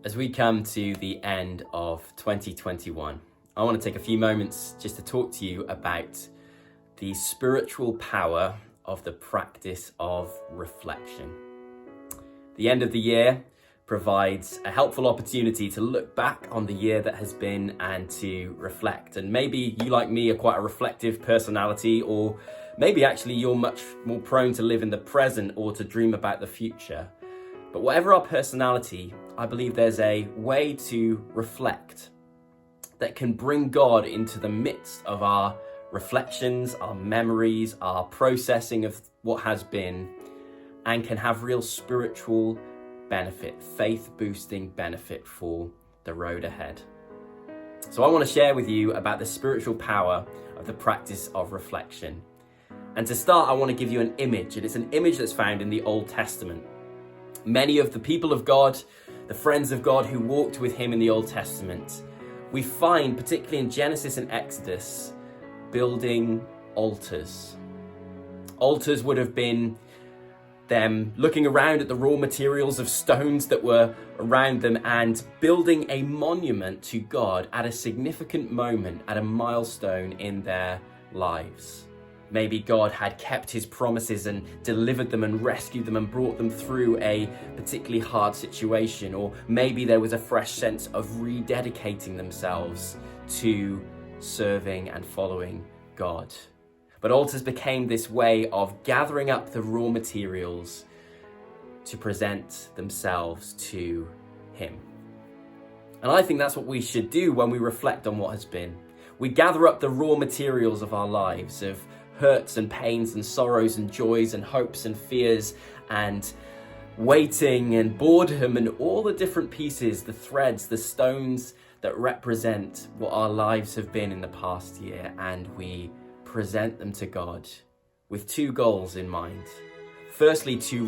As we come to the end of 2021, I want to take a few moments just to talk to you about the spiritual power of the practice of reflection. The end of the year provides a helpful opportunity to look back on the year that has been and to reflect. And maybe you, like me, are quite a reflective personality, or maybe actually you're much more prone to live in the present or to dream about the future. But whatever our personality, I believe there's a way to reflect that can bring God into the midst of our reflections, our memories, our processing of what has been, and can have real spiritual benefit, faith-boosting benefit for the road ahead. So I want to share with you about the spiritual power of the practice of reflection. And to start, I want to give you an image, and it's an image that's found in the Old Testament. Many of the people of God, the friends of God who walked with him in the Old Testament, we find, particularly in Genesis and Exodus, building altars. Altars would have been them looking around at the raw materials of stones that were around them and building a monument to God at a significant moment, at a milestone in their lives. Maybe God had kept his promises and delivered them and rescued them and brought them through a particularly hard situation. Or maybe there was a fresh sense of rededicating themselves to serving and following God. But altars became this way of gathering up the raw materials to present themselves to him. And I think that's what we should do when we reflect on what has been. We gather up the raw materials of our lives, of hurts and pains and sorrows and joys and hopes and fears and waiting and boredom and all the different pieces, the threads, the stones that represent what our lives have been in the past year, and we present them to God with two goals in mind. Firstly, to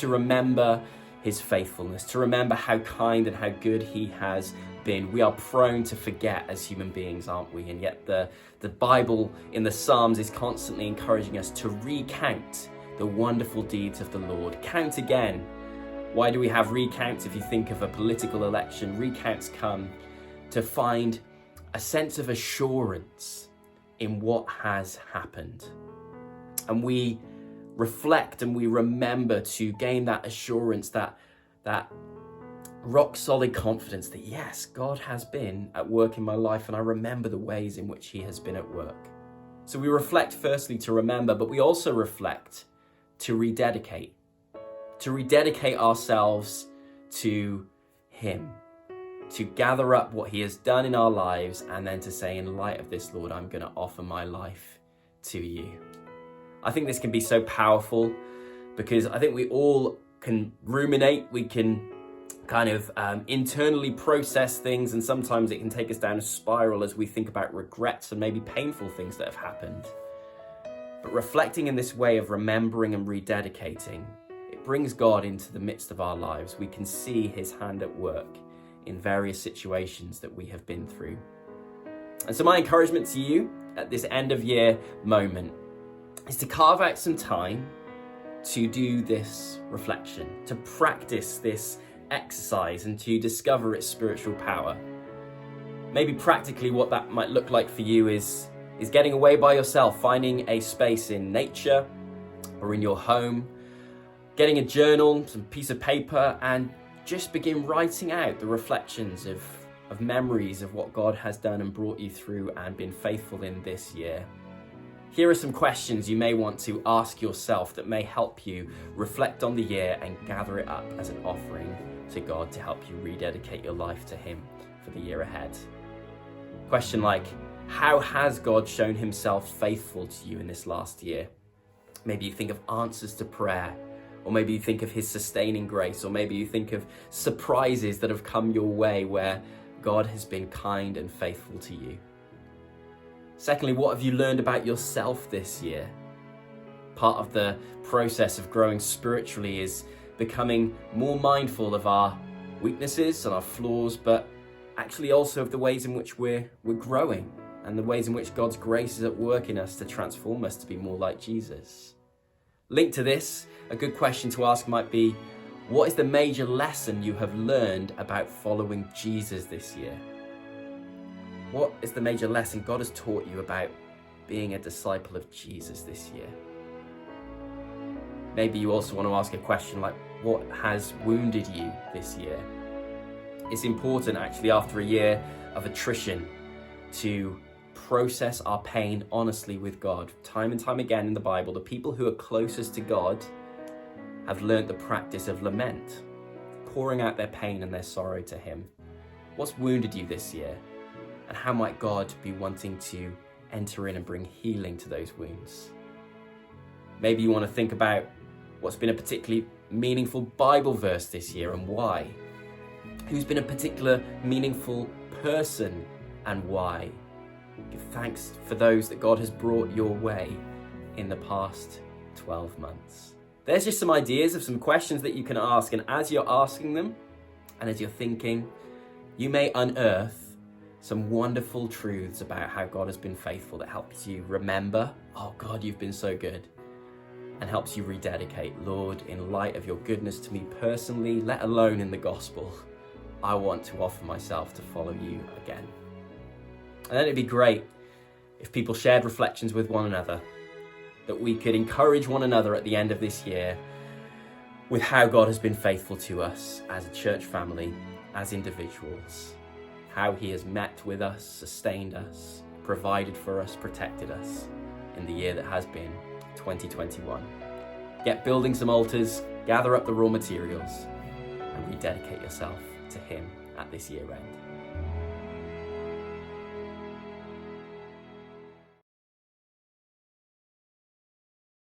remember his faithfulness, to remember how kind and how good he has been. We are prone to forget as human beings, aren't we? And yet the Bible in the Psalms is constantly encouraging us to recount the wonderful deeds of the Lord. Count again. Why do we have recounts? If you think of a political election, recounts come to find a sense of assurance in what has happened. And we reflect and we remember to gain that assurance, that rock solid confidence that yes, God has been at work in my life and I remember the ways in which he has been at work. So we reflect firstly to remember, but we also reflect to rededicate ourselves to him, to gather up what he has done in our lives, and then to say, in light of this, Lord, I'm going to offer my life to you. I think this can be so powerful because I think we all can ruminate, we can kind of internally process things, and sometimes it can take us down a spiral as we think about regrets and maybe painful things that have happened. But reflecting in this way of remembering and rededicating, it brings God into the midst of our lives. We can see his hand at work in various situations that we have been through. And so my encouragement to you at this end of year moment is to carve out some time to do this reflection, to practice this exercise and to discover its spiritual power. Maybe practically what that might look like for you is getting away by yourself, finding a space in nature or in your home, getting a journal, some piece of paper, and just begin writing out the reflections of memories of what God has done and brought you through and been faithful in this year. Here are some questions you may want to ask yourself that may help you reflect on the year and gather it up as an offering to God to help you rededicate your life to him for the year ahead. Question like, how has God shown himself faithful to you in this last year? Maybe you think of answers to prayer, or maybe you think of his sustaining grace, or maybe you think of surprises that have come your way where God has been kind and faithful to you. Secondly, what have you learned about yourself this year? Part of the process of growing spiritually is becoming more mindful of our weaknesses and our flaws, but actually also of the ways in which we're growing and the ways in which God's grace is at work in us to transform us to be more like Jesus. Linked to this, a good question to ask might be, What is the major lesson you have learned about following Jesus this year? What is the major lesson God has taught you about being a disciple of Jesus this year? Maybe you also want to ask a question like, what has wounded you this year? It's important actually after a year of attrition to process our pain honestly with God. Time and time again in the Bible, the people who are closest to God have learnt the practice of lament, pouring out their pain and their sorrow to Him. What's wounded you this year? And how might God be wanting to enter in and bring healing to those wounds? Maybe you want to think about what's been a particularly meaningful Bible verse this year and why. Who's been a particular meaningful person and why? Give thanks for those that God has brought your way in the past 12 months. There's just some ideas of some questions that you can ask, and as you're asking them and as you're thinking, you may unearth some wonderful truths about how God has been faithful that helps you remember, oh God, you've been so good, and helps you rededicate. Lord, in light of your goodness to me personally, let alone in the gospel, I want to offer myself to follow you again. And then it'd be great if people shared reflections with one another, that we could encourage one another at the end of this year with how God has been faithful to us as a church family, as individuals, how He has met with us, sustained us, provided for us, protected us in the year that has been 2021. Get building some altars, gather up the raw materials, and rededicate yourself to Him at this year end.